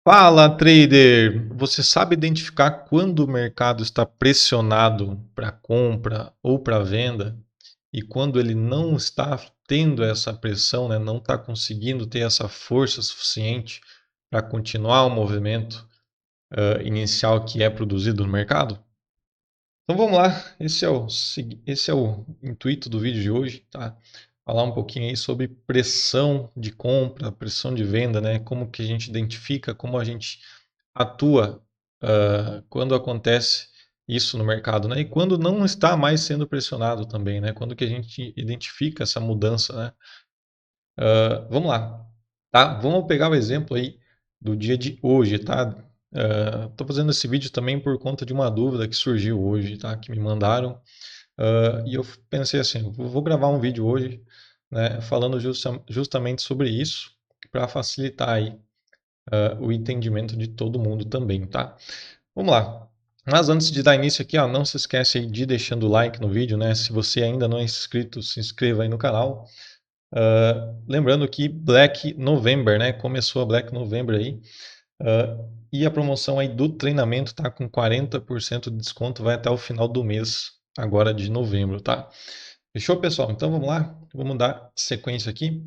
Fala, trader! Você sabe identificar quando o mercado está pressionado para compra ou para venda e quando ele não está tendo essa pressão, né? Não está conseguindo ter essa força suficiente para continuar o movimento inicial que é produzido no mercado? Então vamos lá, esse é o intuito do vídeo de hoje, tá? Falar um pouquinho aí sobre pressão de compra, pressão de venda, né? Como que a gente identifica, como a gente atua quando acontece isso no mercado, né? E quando não está mais sendo pressionado também, né? Quando que a gente identifica essa mudança, né? Vamos lá, tá? Vamos pegar o exemplo aí do dia de hoje, tá? Estou fazendo esse vídeo também por conta de uma dúvida que surgiu hoje, tá? Que me mandaram. E eu pensei assim, eu vou gravar um vídeo hoje, né? Falando justamente sobre isso para facilitar aí o entendimento de todo mundo também, tá? Vamos lá. Mas antes de dar início aqui, ó, não se esquece aí de ir deixando o like no vídeo, né? Se você ainda não é inscrito, se inscreva aí no canal. Lembrando que Black November, né? Começou a Black November aí. E a promoção aí do treinamento tá com 40% de desconto, vai até o final do mês, agora de novembro, tá? Fechou, pessoal? Então vamos lá, vamos dar sequência aqui.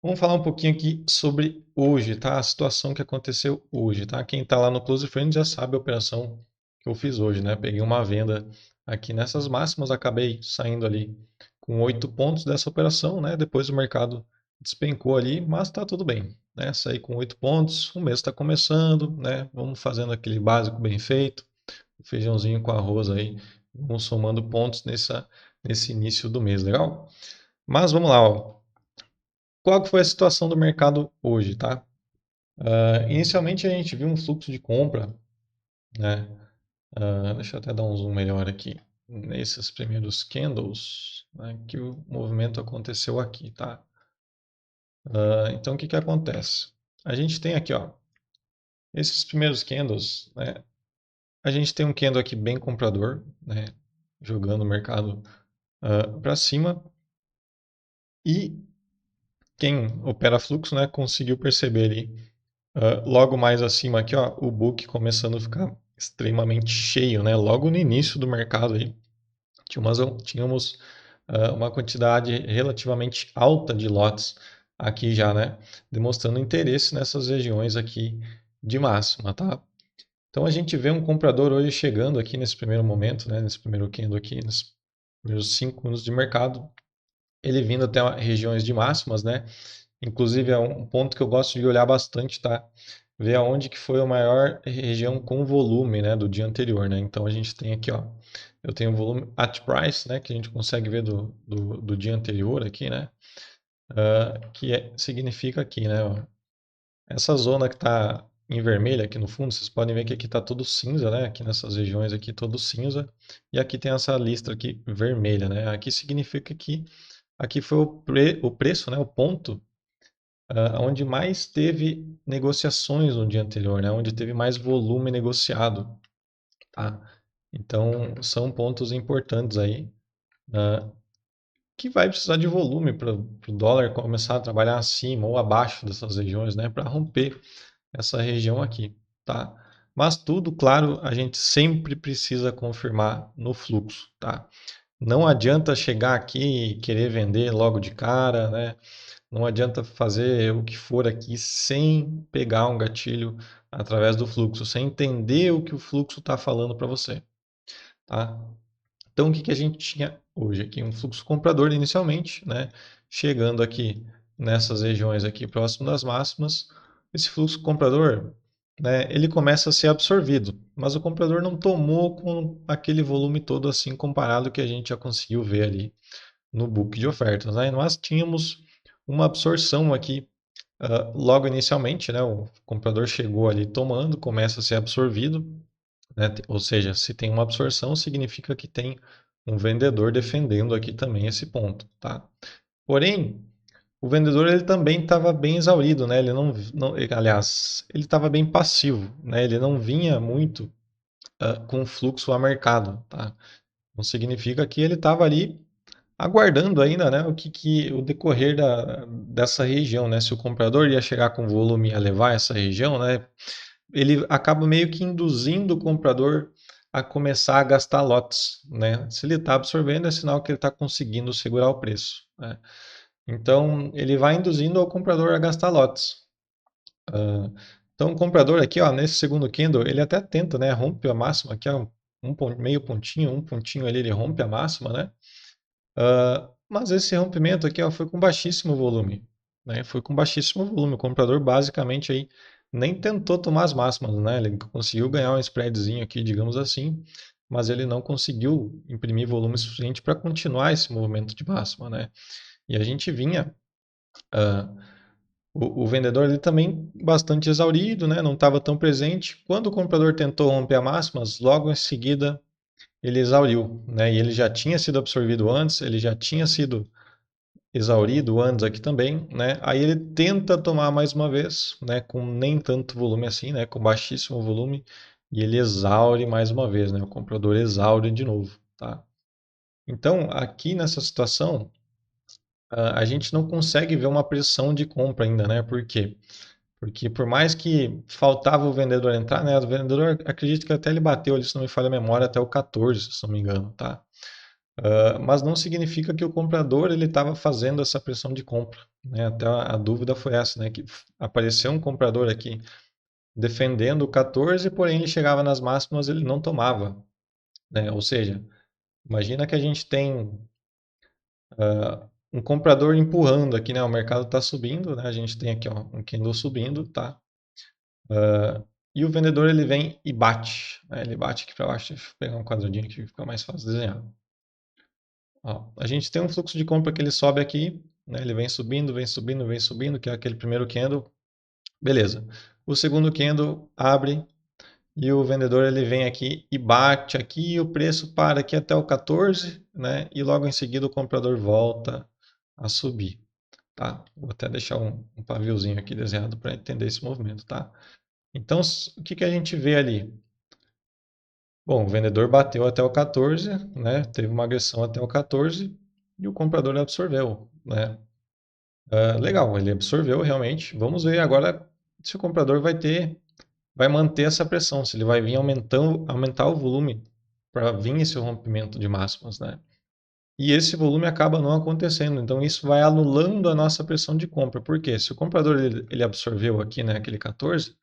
Vamos falar um pouquinho aqui sobre hoje, tá? A situação que aconteceu hoje, tá? Quem está lá no Close Friends já sabe a operação que eu fiz hoje, né? Peguei uma venda aqui nessas máximas, acabei saindo ali com 8 pontos dessa operação, né? Depois o mercado despencou ali, mas tá tudo bem, né? Saí com 8 pontos, o mês está começando, né? Vamos fazendo aquele básico bem feito, feijãozinho com arroz aí, vamos somando pontos nesse início do mês, legal? Mas vamos lá, ó. Qual que foi a situação do mercado hoje, tá? Inicialmente a gente viu um fluxo de compra, né? Deixa eu até dar um zoom melhor aqui. Nesses primeiros candles, né, que o movimento aconteceu aqui, tá? Então o que que acontece? A gente tem aqui, ó, esses primeiros candles, né? A gente tem um candle aqui bem comprador, né? Jogando o mercado para cima. E quem opera fluxo, né, conseguiu perceber ali. Logo mais acima aqui, ó, o book começando a ficar extremamente cheio, né? Logo no início do mercado aí, tínhamos uma quantidade relativamente alta de lotes aqui já, né? Demonstrando interesse nessas regiões aqui de máxima, tá? Então a gente vê um comprador hoje chegando aqui nesse primeiro momento, né? Nesse primeiro candle aqui, nos primeiros 5 minutos de mercado, ele vindo até regiões de máximas, né? Inclusive é um ponto que eu gosto de olhar bastante, tá? Ver aonde que foi a maior região com volume, né, do dia anterior, né? Então a gente tem aqui, ó, eu tenho o volume at price, né, que a gente consegue ver do dia anterior aqui, né? Significa aqui, né, ó, essa zona que está em vermelho aqui no fundo, vocês podem ver que aqui está tudo cinza, né? Aqui nessas regiões aqui todo cinza, e aqui tem essa lista aqui vermelha, né? Aqui significa que aqui foi o preço, né, o ponto onde mais teve negociações no dia anterior, né? Onde teve mais volume negociado, tá? Então, são pontos importantes aí, né? Que vai precisar de volume para o dólar começar a trabalhar acima ou abaixo dessas regiões, né? Para romper essa região aqui, tá? Mas tudo, claro, a gente sempre precisa confirmar no fluxo, tá? Não adianta chegar aqui e querer vender logo de cara, né? Não adianta fazer o que for aqui sem pegar um gatilho através do fluxo, sem entender o que o fluxo está falando para você, tá? Então, o que que a gente tinha hoje aqui? Um fluxo comprador inicialmente, né? Chegando aqui nessas regiões aqui próximo das máximas, esse fluxo comprador, né? Ele começa a ser absorvido, mas o comprador não tomou com aquele volume todo assim comparado que a gente já conseguiu ver ali no book de ofertas, né? Nós tínhamos uma absorção aqui logo inicialmente, né? O comprador chegou ali tomando, começa a ser absorvido, né? Ou seja, se tem uma absorção, significa que tem um vendedor defendendo aqui também esse ponto, tá? Porém, o vendedor ele também estava bem exaurido, né? Ele aliás, ele estava bem passivo, né? Ele não vinha muito com fluxo a mercado, tá? Não significa que ele estava ali aguardando ainda, né, o decorrer dessa região, né? Se o comprador ia chegar com volume e ia levar essa região, né? Ele acaba meio que induzindo o comprador a começar a gastar lotes, né? Se ele está absorvendo, é sinal que ele está conseguindo segurar o preço, né? Então, ele vai induzindo o comprador a gastar lotes. Então, o comprador aqui, ó, nesse segundo candle, ele até tenta, né? Rompe a máxima aqui, ó, meio pontinho, um pontinho ali, ele rompe a máxima, né? Mas esse rompimento aqui, ó, foi com baixíssimo volume, né? Foi com baixíssimo volume. O comprador basicamente aí nem tentou tomar as máximas, né? Ele conseguiu ganhar um spreadzinho aqui, digamos assim, mas ele não conseguiu imprimir volume suficiente para continuar esse movimento de máxima, né? E a gente vinha, ah, o vendedor ali também bastante exaurido, né? Não estava tão presente. Quando o comprador tentou romper a máximas, logo em seguida ele exauriu, né? E ele já tinha sido absorvido antes, ele já tinha sido exaurido antes aqui também, né? Aí ele tenta tomar mais uma vez, né? Com nem tanto volume assim, né? Com baixíssimo volume e ele exaure mais uma vez, né? O comprador exaure de novo, tá? Então aqui nessa situação a gente não consegue ver uma pressão de compra ainda, né? Por quê? Porque por mais que faltava o vendedor entrar, né? O vendedor acredito que até ele bateu ali, se não me falha a memória, até o 14, se não me engano, tá? Mas não significa que o comprador ele estava fazendo essa pressão de compra, né? Até a dúvida foi essa, né? Que apareceu um comprador aqui defendendo o 14, porém ele chegava nas máximas ele não tomava, né? Ou seja, imagina que a gente tem um comprador empurrando aqui, né? O mercado está subindo, né? A gente tem aqui ó, um candle subindo, tá? E o vendedor ele vem e bate, né? Ele bate aqui para baixo. Deixa eu pegar um quadradinho aqui que fica mais fácil de desenhar. Ó, a gente tem um fluxo de compra que ele sobe aqui, né? Ele vem subindo, vem subindo, vem subindo, que é aquele primeiro candle. Beleza. O segundo candle abre e o vendedor ele vem aqui e bate aqui e o preço para aqui até o 14, né? E logo em seguida o comprador volta a subir, tá? Vou até deixar um paviozinho aqui desenhado para entender esse movimento, tá? Então, o que que a gente vê ali? Bom, o vendedor bateu até o 14, né? Teve uma agressão até o 14 e o comprador absorveu, né? Legal, ele absorveu realmente. Vamos ver agora se o comprador vai manter essa pressão, se ele vai vir aumentar o volume para vir esse rompimento de máximas, né? E esse volume acaba não acontecendo, então isso vai anulando a nossa pressão de compra. Por quê? Se o comprador ele absorveu aqui, né, aquele 14,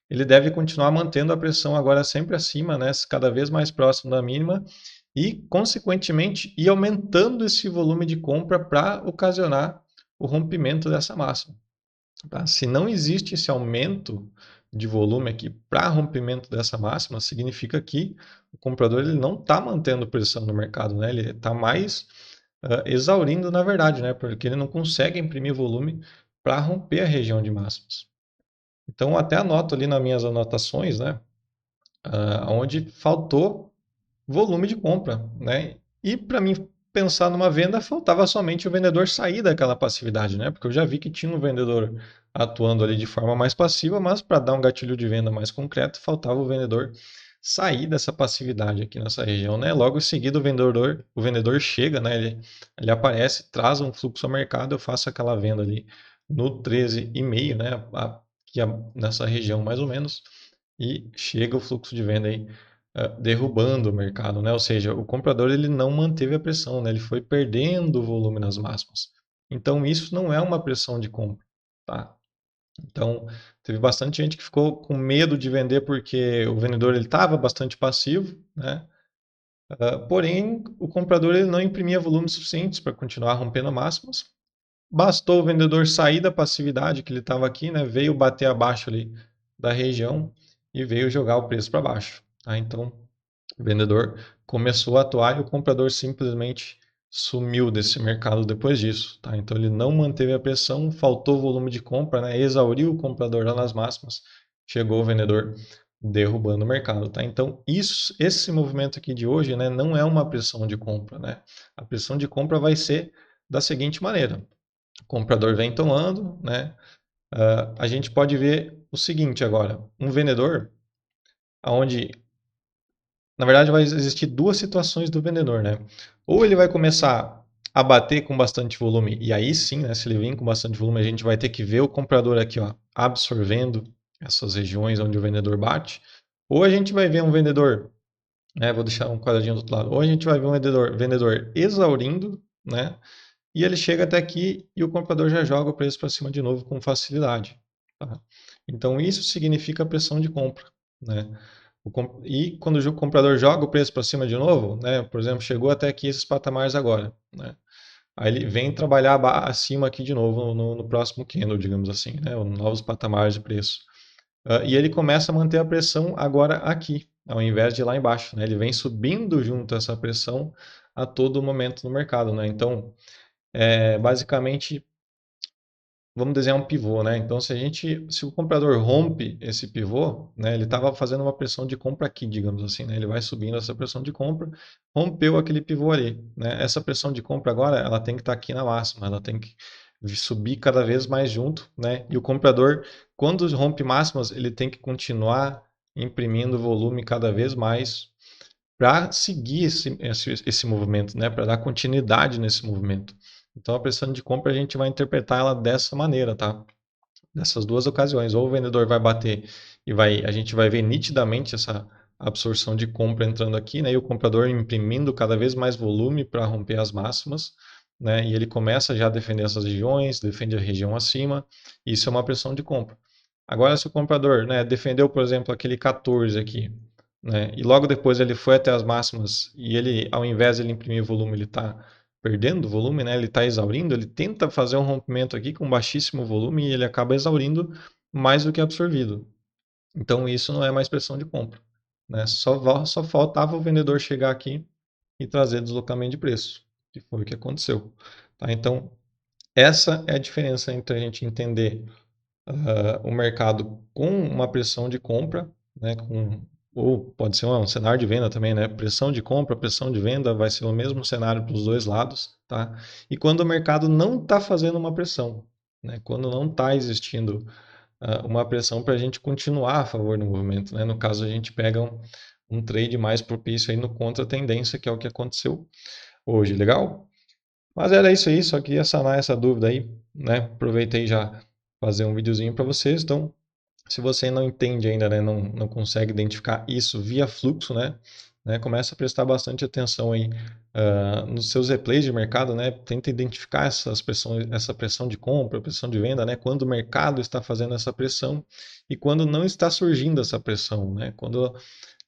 ele deve continuar mantendo a pressão agora sempre acima, né, cada vez mais próximo da mínima e, consequentemente, ir aumentando esse volume de compra para ocasionar o rompimento dessa máxima. Tá? Se não existe esse aumento de volume aqui para rompimento dessa máxima, significa que o comprador ele não está mantendo pressão no mercado, né? Ele está mais exaurindo, na verdade, né? Porque ele não consegue imprimir volume para romper a região de máximas. Então, até anoto ali nas minhas anotações, né? Onde faltou volume de compra, né? E para mim pensar numa venda, faltava somente o vendedor sair daquela passividade, né? Porque eu já vi que tinha um vendedor atuando ali de forma mais passiva, mas para dar um gatilho de venda mais concreto, faltava o vendedor sair dessa passividade aqui nessa região, né? Logo em seguida o vendedor chega, né? Ele aparece, traz um fluxo ao mercado, eu faço aquela venda ali no 13,5, né? Aqui nessa região mais ou menos, e chega o fluxo de venda aí derrubando o mercado, né? Ou seja, o comprador ele não manteve a pressão, né? Ele foi perdendo o volume nas máximas. Então isso não é uma pressão de compra, tá? Então teve bastante gente que ficou com medo de vender porque o vendedor ele estava bastante passivo, né? Porém o comprador ele não imprimia volumes suficientes para continuar rompendo máximas. Bastou o vendedor sair da passividade que ele estava aqui, né? Veio bater abaixo ali da região e veio jogar o preço para baixo, tá? Então o vendedor começou a atuar e o comprador simplesmente sumiu desse mercado depois disso, tá? Então ele não manteve a pressão, faltou volume de compra, né? Exauriu o comprador lá nas máximas, chegou o vendedor derrubando o mercado, tá? Então esse movimento aqui de hoje, né, não é uma pressão de compra, né? A pressão de compra vai ser da seguinte maneira: o comprador vem tomando, né? A gente pode ver o seguinte agora: um vendedor, onde na verdade vai existir duas situações do vendedor, né? Ou ele vai começar a bater com bastante volume, e aí sim, né, se ele vir com bastante volume, a gente vai ter que ver o comprador aqui, ó, absorvendo essas regiões onde o vendedor bate, ou a gente vai ver um vendedor, né, vou deixar um quadradinho do outro lado, ou a gente vai ver um vendedor exaurindo, né, e ele chega até aqui e o comprador já joga o preço para cima de novo com facilidade. Tá? Então isso significa pressão de compra. Né? E quando o comprador joga o preço para cima de novo, né, por exemplo, chegou até aqui esses patamares agora. Né? Aí ele vem trabalhar acima aqui de novo no próximo candle, digamos assim, né, novos patamares de preço. E ele começa a manter a pressão agora aqui, ao invés de ir lá embaixo. Né? Ele vem subindo junto a essa pressão a todo momento no mercado. Né? Então, basicamente, vamos desenhar um pivô, né? Então, se o comprador rompe esse pivô, né, ele estava fazendo uma pressão de compra aqui, digamos assim, né? Ele vai subindo essa pressão de compra, rompeu aquele pivô ali, né? Essa pressão de compra agora, ela tem que estar aqui na máxima, ela tem que subir cada vez mais junto, né? E o comprador, quando rompe máximas, ele tem que continuar imprimindo volume cada vez mais para seguir esse movimento, né? Para dar continuidade nesse movimento. Então a pressão de compra a gente vai interpretar ela dessa maneira, tá? Nessas duas ocasiões, ou o vendedor vai bater e a gente vai ver nitidamente essa absorção de compra entrando aqui, né? E o comprador imprimindo cada vez mais volume para romper as máximas, né? E ele começa já a defender essas regiões, defende a região acima, e isso é uma pressão de compra. Agora, se o comprador, né, defendeu, por exemplo, aquele 14 aqui, né, e logo depois ele foi até as máximas e ele, ao invés de ele imprimir volume, ele está perdendo volume, né, ele está exaurindo, ele tenta fazer um rompimento aqui com baixíssimo volume e ele acaba exaurindo mais do que absorvido. Então isso não é mais pressão de compra. Né? Só faltava o vendedor chegar aqui e trazer deslocamento de preço, que foi o que aconteceu. Tá? Então, essa é a diferença entre a gente entender o mercado com uma pressão de compra, né, ou pode ser um cenário de venda também, né? Pressão de compra, pressão de venda, vai ser o mesmo cenário para os dois lados, tá? E quando o mercado não está fazendo uma pressão, né? Quando não está existindo uma pressão para a gente continuar a favor do movimento, né? No caso, a gente pega um trade mais propício aí no contra-tendência, que é o que aconteceu hoje, legal? Mas era isso aí, só queria sanar essa dúvida aí, né? Aproveitei já fazer um videozinho para vocês. Então, se você não entende ainda, né, não consegue identificar isso via fluxo, né, começa a prestar bastante atenção aí nos seus replays de mercado, né? Tenta identificar essa pressão de compra, pressão de venda, né? Quando o mercado está fazendo essa pressão e quando não está surgindo essa pressão, né? Quando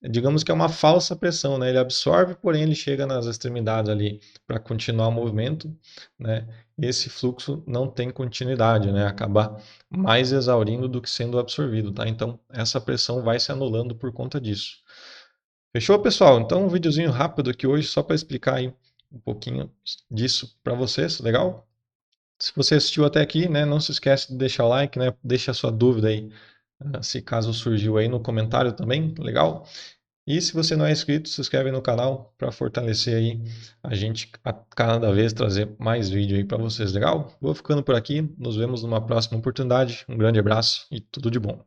digamos que é uma falsa pressão, né? Ele absorve, porém ele chega nas extremidades ali para continuar o movimento, né? Esse fluxo não tem continuidade, né? Acaba mais exaurindo do que sendo absorvido, tá? Então essa pressão vai se anulando por conta disso. Fechou, pessoal? Então um videozinho rápido aqui hoje só para explicar aí um pouquinho disso para vocês, legal? Se você assistiu até aqui, né, não se esquece de deixar o like, né? Deixa a sua dúvida aí, se caso surgiu aí no comentário também, legal? E se você não é inscrito, se inscreve no canal para fortalecer aí a gente a cada vez trazer mais vídeo aí para vocês, legal? Vou ficando por aqui, nos vemos numa próxima oportunidade. Um grande abraço e tudo de bom.